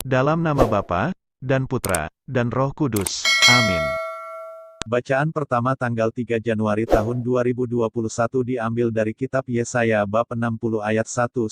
Dalam nama Bapa, dan Putra, dan Roh Kudus. Amin. Bacaan pertama tanggal 3 Januari tahun 2021 diambil dari kitab Yesaya bab 60 ayat 1-6.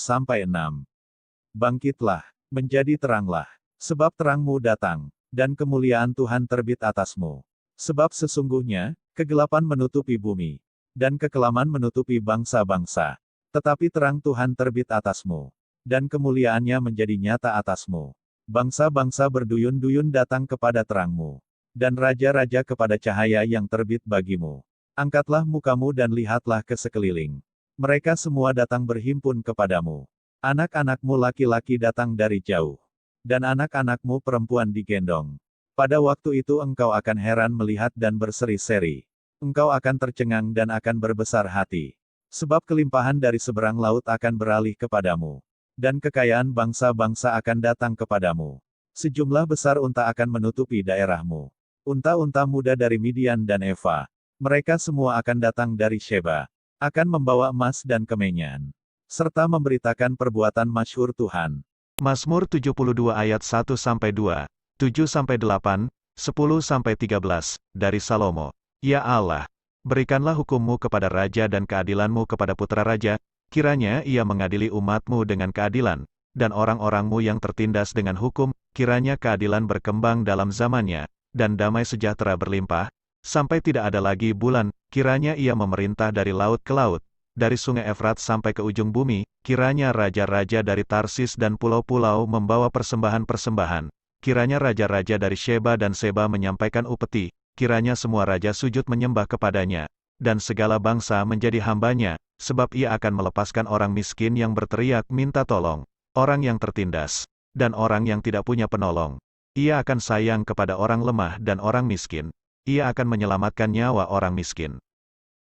Bangkitlah, menjadi teranglah, sebab terangmu datang, dan kemuliaan Tuhan terbit atasmu. Sebab sesungguhnya, kegelapan menutupi bumi, dan kekelaman menutupi bangsa-bangsa. Tetapi terang Tuhan terbit atasmu, dan kemuliaannya menjadi nyata atasmu. Bangsa-bangsa berduyun-duyun datang kepada terangmu, dan raja-raja kepada cahaya yang terbit bagimu. Angkatlah mukamu dan lihatlah ke sekeliling. Mereka semua datang berhimpun kepadamu. Anak-anakmu laki-laki datang dari jauh, dan anak-anakmu perempuan digendong. Pada waktu itu engkau akan heran melihat dan berseri-seri. Engkau akan tercengang dan akan berbesar hati. Sebab kelimpahan dari seberang laut akan beralih kepadamu, dan kekayaan bangsa-bangsa akan datang kepadamu. Sejumlah besar unta akan menutupi daerahmu. Unta-unta muda dari Midian dan Eva. Mereka semua akan datang dari Sheba. Akan membawa emas dan kemenyan, serta memberitakan perbuatan masyhur Tuhan. Mazmur 72 ayat 1-2, 7-8, 10-13, dari Salomo. Ya Allah, berikanlah hukum-Mu kepada raja dan keadilan-Mu kepada putra raja, kiranya ia mengadili umat-Mu dengan keadilan, dan orang-orang-Mu yang tertindas dengan hukum, kiranya keadilan berkembang dalam zamannya, dan damai sejahtera berlimpah, sampai tidak ada lagi bulan, kiranya ia memerintah dari laut ke laut, dari sungai Efrat sampai ke ujung bumi, kiranya raja-raja dari Tarsis dan pulau-pulau membawa persembahan-persembahan, kiranya raja-raja dari Sheba dan Seba menyampaikan upeti, kiranya semua raja sujud menyembah kepadanya, dan segala bangsa menjadi hambanya, sebab ia akan melepaskan orang miskin yang berteriak minta tolong, orang yang tertindas, dan orang yang tidak punya penolong. Ia akan sayang kepada orang lemah dan orang miskin. Ia akan menyelamatkan nyawa orang miskin.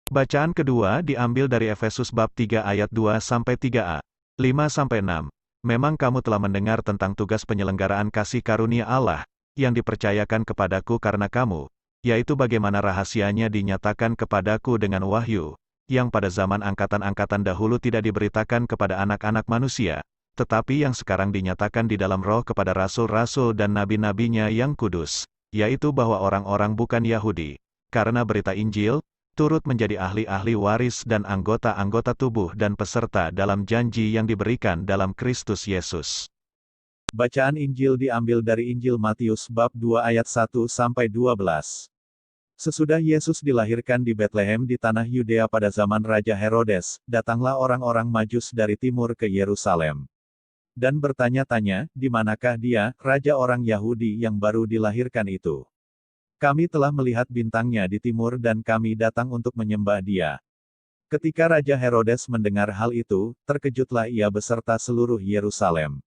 Bacaan kedua diambil dari Efesus bab 3 ayat 2-3a, 5-6. Memang kamu telah mendengar tentang tugas penyelenggaraan kasih karunia Allah, yang dipercayakan kepadaku karena kamu, yaitu bagaimana rahasianya dinyatakan kepadaku dengan wahyu, yang pada zaman angkatan-angkatan dahulu tidak diberitakan kepada anak-anak manusia, tetapi yang sekarang dinyatakan di dalam Roh kepada rasul-rasul dan nabi-nabinya yang kudus, yaitu bahwa orang-orang bukan Yahudi, karena berita Injil, turut menjadi ahli-ahli waris dan anggota-anggota tubuh dan peserta dalam janji yang diberikan dalam Kristus Yesus. Bacaan Injil diambil dari Injil Matius bab 2 ayat 1-12. Sesudah Yesus dilahirkan di Betlehem di tanah Yudea pada zaman Raja Herodes, datanglah orang-orang Majus dari timur ke Yerusalem, dan bertanya-tanya, di manakah dia, raja orang Yahudi yang baru dilahirkan itu? Kami telah melihat bintangnya di timur dan kami datang untuk menyembah dia. Ketika Raja Herodes mendengar hal itu, terkejutlah ia beserta seluruh Yerusalem.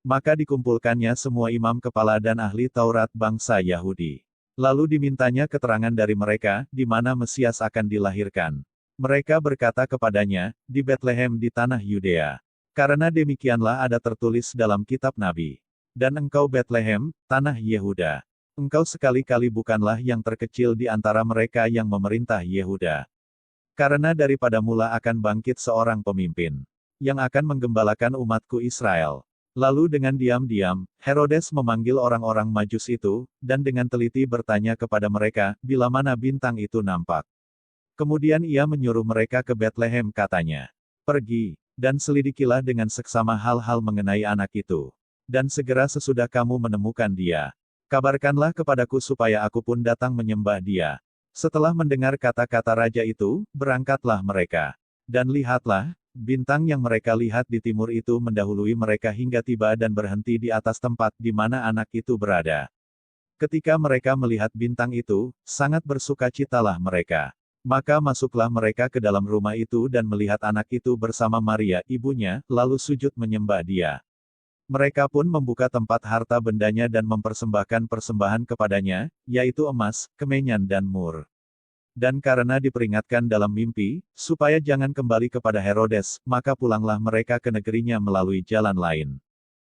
Maka dikumpulkannya semua imam kepala dan ahli Taurat bangsa Yahudi. Lalu dimintanya keterangan dari mereka, di mana Mesias akan dilahirkan. Mereka berkata kepadanya, di Betlehem di tanah Yudea. Karena demikianlah ada tertulis dalam kitab Nabi. Dan engkau Betlehem, tanah Yehuda, engkau sekali-kali bukanlah yang terkecil di antara mereka yang memerintah Yehuda. Karena daripada mula akan bangkit seorang pemimpin, yang akan menggembalakan umatku Israel. Lalu dengan diam-diam, Herodes memanggil orang-orang Majus itu, dan dengan teliti bertanya kepada mereka, bila mana bintang itu nampak. Kemudian ia menyuruh mereka ke Betlehem katanya. Pergi, dan selidikilah dengan seksama hal-hal mengenai anak itu. Dan segera sesudah kamu menemukan dia, kabarkanlah kepadaku supaya aku pun datang menyembah dia. Setelah mendengar kata-kata raja itu, berangkatlah mereka. Dan lihatlah, bintang yang mereka lihat di timur itu mendahului mereka hingga tiba dan berhenti di atas tempat di mana anak itu berada. Ketika mereka melihat bintang itu, sangat bersukacitalah mereka. Maka masuklah mereka ke dalam rumah itu dan melihat anak itu bersama Maria, ibunya, lalu sujud menyembah dia. Mereka pun membuka tempat harta bendanya dan mempersembahkan persembahan kepadanya, yaitu emas, kemenyan dan mur. Dan karena diperingatkan dalam mimpi, supaya jangan kembali kepada Herodes, maka pulanglah mereka ke negerinya melalui jalan lain.